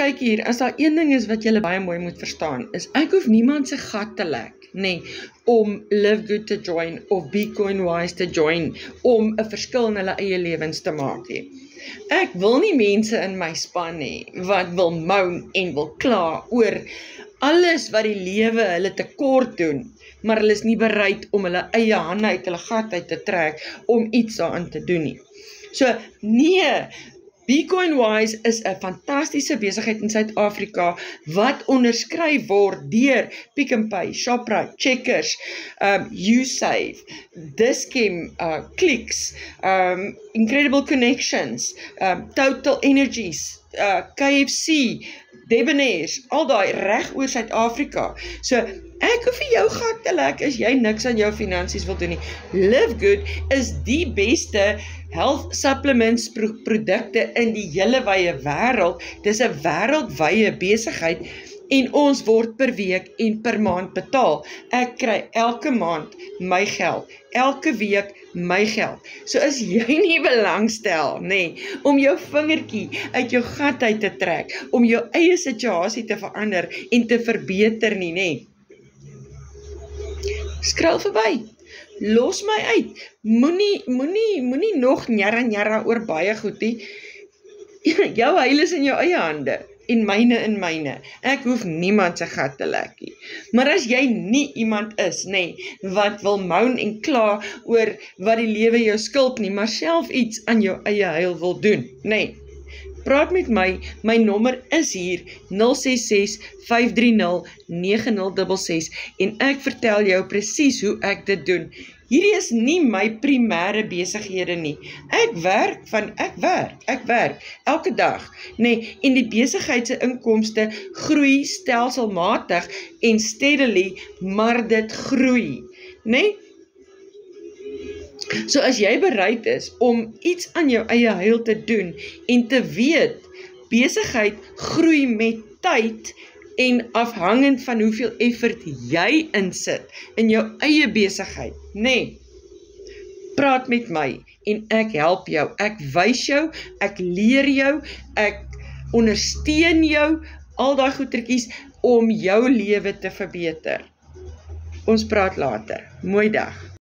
kyk hier, as daar een ding is wat julle baie mooi moet verstaan, is ek hoef niemand se gat te lek, nee, om Live Good te join, of Be Coin Wise te join, om 'n verskil in hulle eie lewens te maak nie. Ek wil nie mense in my span hê, wat wil moan en wil kla oor alles wat die lewe hulle tekort doen, maar hulle is nie bereid om hulle eie hande uit hulle gat uit te trek, om iets daaraan te doen nie. So, nee, Becoin Wise is 'n fantastiese besigheid in Suid-Afrika wat onderskryf word deur Pick n Pay, Shoprite, Checkers, Usave, Dis-Chem, Clicks, Incredible Connections, Total Energies, KFC, Debonaires, al daai reg oor Suid-Afrika. So, ek hoef vir jou gat te lek as jy niks aan jou finansies wil doen nie. Live Good is die beste health supplements produkte in die hele wye wêreld. Dis 'n wêreldwye besigheid en ons word per week en per maand betaal. Ek kry elke maand my geld, elke week my geld. So as jy nie belangstel, nee, om jou vingertjie uit jou gat uit te trek, om jou eie situasie te verander en te verbeter nie, nee. Skrul verby. Los my uit. Moenie nog njarra oor baie goed nie. Jou heil is in jou eie hande en myne in myne. Ek hoef niemand se gat te lek nie. Maar as jy nie iemand is, nee, wat wil moan en kla oor wat die lewe jou skuld nie, maar self iets aan jou eie heil wil doen, nee. Praat met my nommer is hier 066-530-9066 en ek vertel jou presies hoe ek dit doen. Hierdie is nie my primêre besighede nie. Ek werk elke dag, nee, en die besigheid se inkomste groei stelselmatig en steadily, maar dit groei, nee. So as jy bereid is om iets aan jou eie heil te doen en te weet, besigheid groei met tyd en afhangend van hoeveel effort jy insit in jou eie besigheid, nee, praat met my en ek help jou, ek wys jou, ek leer jou, ek ondersteun jou, al daai goetertjies om jou lewe te verbeter. Ons praat later. Mooi dag.